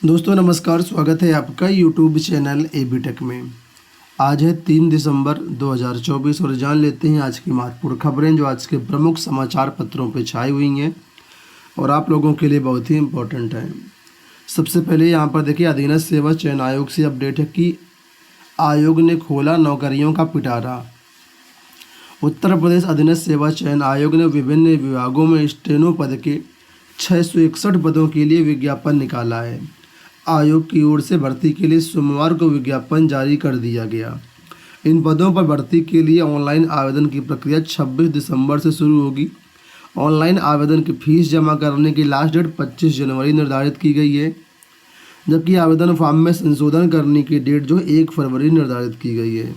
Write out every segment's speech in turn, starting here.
दोस्तों नमस्कार, स्वागत है आपका यूट्यूब चैनल एबी टेक में। आज है 3 दिसंबर 2024 और जान लेते हैं आज की महत्वपूर्ण खबरें जो आज के प्रमुख समाचार पत्रों पर छाई हुई हैं और आप लोगों के लिए बहुत ही इम्पोर्टेंट हैं। सबसे पहले यहाँ पर देखिए, अधीनस्थ सेवा चयन आयोग से अपडेट है कि आयोग ने खोला नौकरियों का पिटारा। उत्तर प्रदेश अधीनस्थ सेवा चयन आयोग ने विभिन्न विभागों में स्टेनो पद के 661 पदों के लिए विज्ञापन निकाला है। आयोग की ओर से भर्ती के लिए सोमवार को विज्ञापन जारी कर दिया गया। इन पदों पर भर्ती के लिए ऑनलाइन आवेदन की प्रक्रिया 26 दिसंबर से शुरू होगी। ऑनलाइन आवेदन की फीस जमा करने की लास्ट डेट 25 जनवरी निर्धारित की गई है, जबकि आवेदन फॉर्म में संशोधन करने की डेट जो 1 फरवरी निर्धारित की गई है।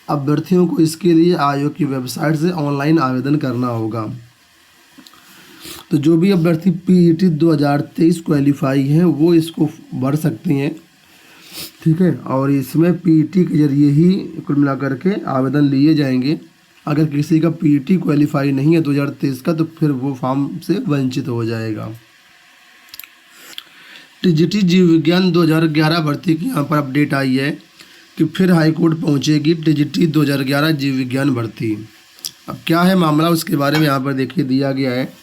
अभ्यर्थियों को इसके लिए आयोग की वेबसाइट से ऑनलाइन आवेदन करना होगा। तो जो भी अभ्यर्थी पीईटी 2023 क्वालिफाई हैं वो इसको भर सकती हैं, ठीक है। और इसमें पीईटी के जरिए ही कुल मिलाकर के आवेदन लिए जाएंगे। अगर किसी का पीईटी क्वालिफाई नहीं है 2023 का तो फिर वो फॉर्म से वंचित हो जाएगा। टीजीटी जीव विज्ञान 2011 भर्ती की यहाँ पर अपडेट आई है कि फिर हाईकोर्ट पहुँचेगी टीजीटी 2011 जीव विज्ञान भर्ती। अब क्या है मामला, उसके बारे में यहाँ पर देखिए दिया गया है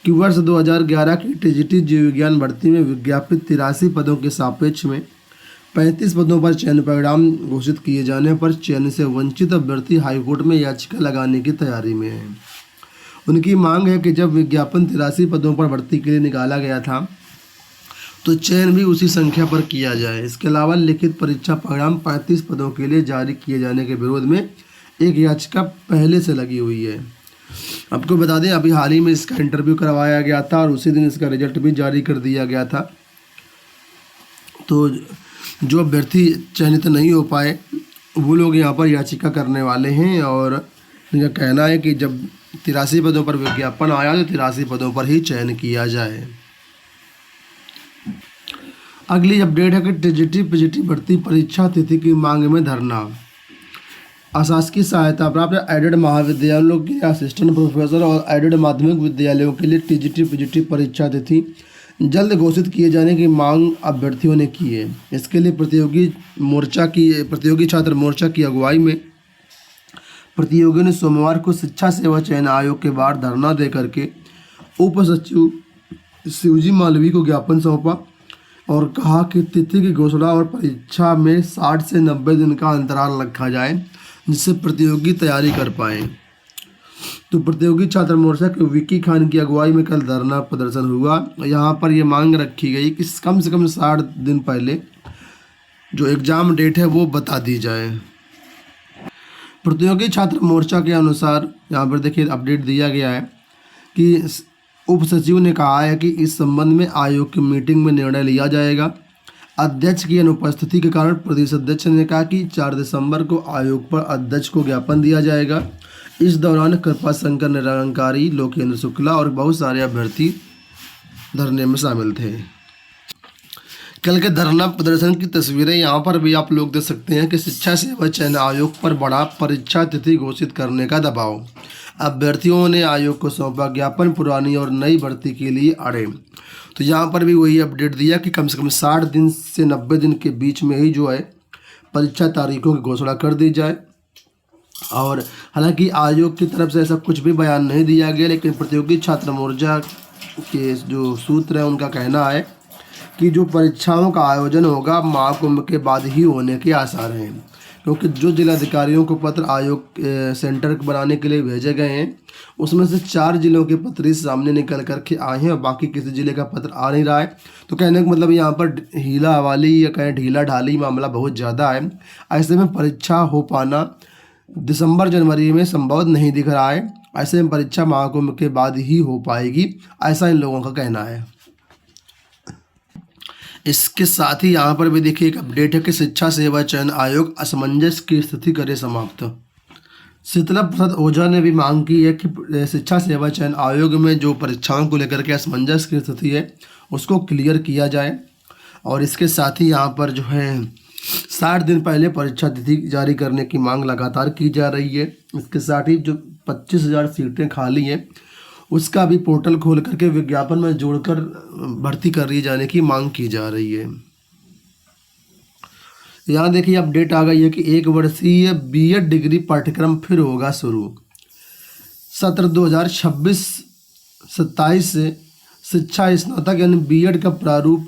कि वर्ष 2011 की टीजीटी जीव विज्ञान भर्ती में विज्ञापित 83 पदों के सापेक्ष में 35 पदों पर चयन परिणाम घोषित किए जाने पर चयन से वंचित अभ्यर्थी हाईकोर्ट में याचिका लगाने की तैयारी में है। उनकी मांग है कि जब विज्ञापन 83 पदों पर भर्ती के लिए निकाला गया था तो चयन भी उसी संख्या पर किया जाए। इसके अलावा लिखित परीक्षा परिणाम 35 पदों के लिए जारी किए जाने के विरोध में एक याचिका पहले से लगी हुई है। आपको बता दें, अभी हाल ही में इसका इंटरव्यू करवाया गया था और उसी दिन इसका रिजल्ट भी जारी कर दिया गया था। तो जो अभ्यर्थी चयनित नहीं हो पाए वो लोग यहाँ पर याचिका करने वाले हैं और इनका कहना है कि जब 83 पदों पर विज्ञापन आया तो 83 पदों पर ही चयन किया जाए। अगली अपडेट है कि टीजीटी पीजीटी भर्ती परीक्षा तिथि की मांग में धरना। अशासकीय सहायता प्राप्त एडेड महाविद्यालयों के असिस्टेंट प्रोफेसर और एडेड माध्यमिक विद्यालयों के लिए टीजीटी पीजीटी परीक्षा तिथि जल्द घोषित किए जाने की मांग अभ्यर्थियों ने की है। इसके लिए प्रतियोगी छात्र मोर्चा की अगुवाई में प्रतियोगियों ने सोमवार को शिक्षा सेवा चयन आयोग के बाहर धरना दे करके उप सचिव शिवजी मालवी को ज्ञापन सौंपा और कहा कि तिथि की घोषणा और परीक्षा में 60 से 90 दिन का अंतराल रखा जाए जिससे प्रतियोगी तैयारी कर पाएँ। तो प्रतियोगी छात्र मोर्चा के विकी खान की अगुवाई में कल धरना प्रदर्शन हुआ। यहाँ पर ये मांग रखी गई कि कम से कम 60 दिन पहले जो एग्ज़ाम डेट है वो बता दी जाए। प्रतियोगी छात्र मोर्चा के अनुसार यहाँ पर देखिए अपडेट दिया गया है कि उप सचिव ने कहा है कि इस संबंध में आयोग की मीटिंग में निर्णय लिया जाएगा। अध्यक्ष की अनुपस्थिति के कारण प्रदेश अध्यक्ष ने कहा कि 4 दिसंबर को आयोग पर अध्यक्ष को ज्ञापन दिया जाएगा। इस दौरान कृपा शंकर निरंकारी, लोकेंद्र शुक्ला और बहुत सारे अभ्यर्थी धरने में शामिल थे। कल के धरना प्रदर्शन की तस्वीरें यहाँ पर भी आप लोग देख सकते हैं कि शिक्षा सेवा चयन आयोग पर बड़ा परीक्षा तिथि घोषित करने का दबाव। अभ्यर्थियों ने आयोग को सौंपा ज्ञापन पुरानी और नई भर्ती के लिए अड़े। तो यहाँ पर भी वही अपडेट दिया कि कम से कम 60 दिन से 90 दिन के बीच में ही जो है परीक्षा तारीखों की घोषणा कर दी जाए। और हालांकि आयोग की तरफ से ऐसा कुछ भी बयान नहीं दिया गया, लेकिन प्रतियोगी छात्र मोर्चा के जो सूत्र हैं उनका कहना है कि जो परीक्षाओं का आयोजन होगा महाकुंभ के बाद ही होने के आसार हैं, क्योंकि जो जिलाधिकारियों को पत्र आयोग सेंटर बनाने के लिए भेजे गए हैं उसमें से 4 जिलों के पत्र इस सामने निकल करके आए हैं और बाकी किसी जिले का पत्र आ नहीं रहा है। तो कहने का मतलब यहाँ पर हीला हवाली या कहें ढीला ढाली मामला बहुत ज़्यादा है। ऐसे में परीक्षा हो पाना दिसंबर जनवरी में संभव नहीं दिख रहा है। ऐसे में परीक्षा महाकुंभ के बाद ही हो पाएगी, ऐसा इन लोगों का कहना है। इसके साथ ही यहाँ पर भी देखिए एक अपडेट है कि शिक्षा सेवा चयन आयोग असमंजस की स्थिति करे समाप्त। शीतला प्रसाद ओझा ने भी मांग की है कि शिक्षा सेवा चयन आयोग में जो परीक्षाओं को लेकर के असमंजस की स्थिति है उसको क्लियर किया जाए। और इसके साथ ही यहाँ पर जो है 60 दिन पहले परीक्षा तिथि जारी करने की मांग लगातार की जा रही है। इसके साथ ही जो 25,000 सीटें खाली हैं उसका भी पोर्टल खोल करके विज्ञापन में जोड़कर भर्ती कर जाने की मांग की जा रही है। यहाँ देखिए अपडेट आ गई है कि 1 वर्षीय बीएड डिग्री पाठ्यक्रम फिर होगा शुरू। सत्र 2026-27 से शिक्षा स्नातक यानी बीएड का प्रारूप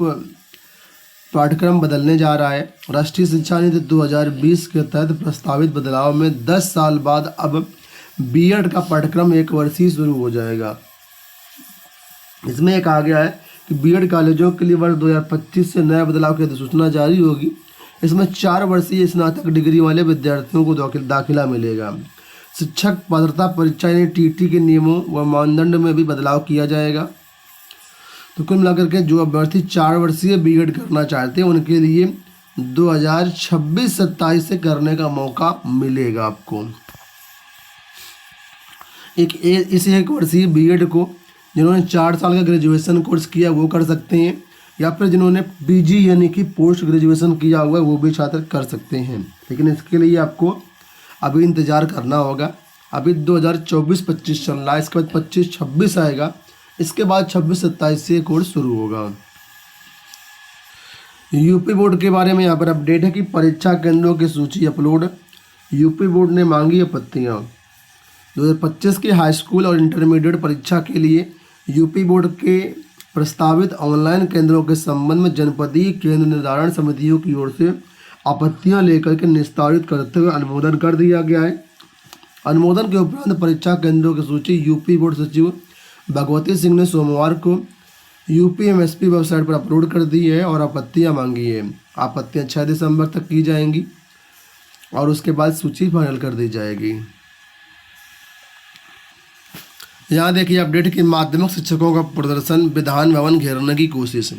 पाठ्यक्रम बदलने जा रहा है। राष्ट्रीय शिक्षा नीति 2020 के तहत प्रस्तावित बदलाव में 10 साल बाद अब बीएड का पाठ्यक्रम 1 वर्षीय शुरू हो जाएगा। इसमें एक आ गया है कि बीएड कॉलेजों के लिए वर्ष 2025 से नया बदलाव की अधिसूचना जारी होगी। इसमें 4 वर्षीय स्नातक डिग्री वाले विद्यार्थियों को दाखिला मिलेगा। शिक्षक पात्रता परीक्षा यानी टीटी के नियमों व मानदंड में भी बदलाव किया जाएगा। तो कुल मिलाकर के जो अभ्यर्थी 4 वर्षीय बीएड करना चाहते हैं उनके लिए 2026-27 से करने का मौका मिलेगा आपको। इस 1 वर्षीय बीएड को जिन्होंने 4 साल का ग्रेजुएशन कोर्स किया वो कर सकते हैं, या फिर जिन्होंने पीजी यानी कि पोस्ट ग्रेजुएशन किया हुआ है वो भी छात्र कर सकते हैं। लेकिन इसके लिए आपको अभी इंतज़ार करना होगा। अभी 2024-25 चल रहा है, इसके बाद 25-26 आएगा, इसके बाद 26-27 से कोर्स शुरू होगा। यूपी बोर्ड के बारे में यहाँ पर अपडेट है कि परीक्षा केंद्रों की सूची अपलोड। यूपी बोर्ड ने मांगी आपत्तियाँ। 2025 के हाई स्कूल और इंटरमीडिएट परीक्षा के लिए यूपी बोर्ड के प्रस्तावित ऑनलाइन केंद्रों के संबंध में जनपदीय केंद्र निर्धारण समितियों की ओर से आपत्तियां लेकर के निस्तारित करते हुए अनुमोदन कर दिया गया है। अनुमोदन के उपरांत परीक्षा केंद्रों की सूची यूपी बोर्ड सचिव भगवती सिंह ने सोमवार को यूपीएमएसपी वेबसाइट पर अपलोड कर दी है और आपत्तियां मांगी है। आपत्तियां 6 दिसंबर तक की जाएंगी और उसके बाद सूची फाइनल कर दी जाएगी। यहाँ देखिए अपडेट कि माध्यमिक शिक्षकों का प्रदर्शन, विधान भवन घेरने की कोशिश।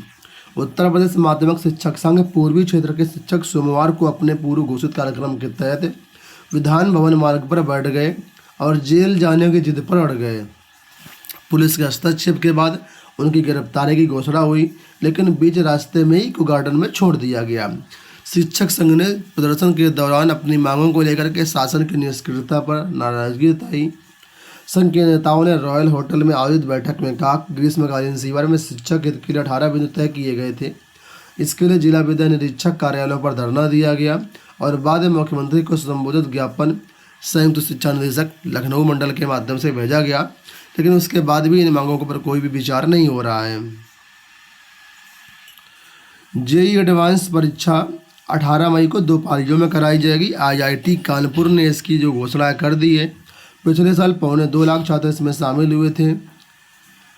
उत्तर प्रदेश माध्यमिक शिक्षक संघ पूर्वी क्षेत्र के शिक्षक सोमवार को अपने पूर्व घोषित कार्यक्रम के तहत विधान भवन मार्ग पर बैठ गए और जेल जाने की जिद पर अड़ गए। पुलिस के हस्तक्षेप के बाद उनकी गिरफ्तारी की घोषणा हुई, लेकिन बीच रास्ते में ही गार्डन में छोड़ दिया गया। शिक्षक संघ ने प्रदर्शन के दौरान अपनी मांगों को लेकर के शासन की निष्क्रियता पर नाराजगी जताई। संघ के नेताओं ने रॉयल होटल में आयोजित बैठक में कहा कि ग्रीष्मकालीन शिविर में शिक्षक हित के लिए 18 बिंदु तय किए गए थे। इसके लिए जिला विद्या निरीक्षक कार्यालयों पर धरना दिया गया और बाद में मुख्यमंत्री को संबोधित ज्ञापन संयुक्त शिक्षा निदेशक लखनऊ मंडल के माध्यम से भेजा गया, लेकिन उसके बाद भी इन मांगों पर कोई भी विचार नहीं हो रहा है। जेईई एडवांस परीक्षा 18 मई को 2 पारियों में कराई जाएगी। आईआईटी कानपुर ने इसकी जो घोषणा कर दी है। पिछले साल 2.25 लाख छात्र इसमें शामिल हुए थे।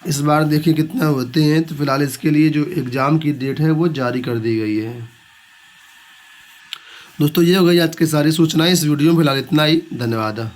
इस बार देखिए कितना होते हैं। तो फिलहाल इसके लिए जो एग्ज़ाम की डेट है वो जारी कर दी गई है। दोस्तों ये हो गई आज की सारी सूचनाएं। इस वीडियो में फिलहाल इतना ही। धन्यवाद।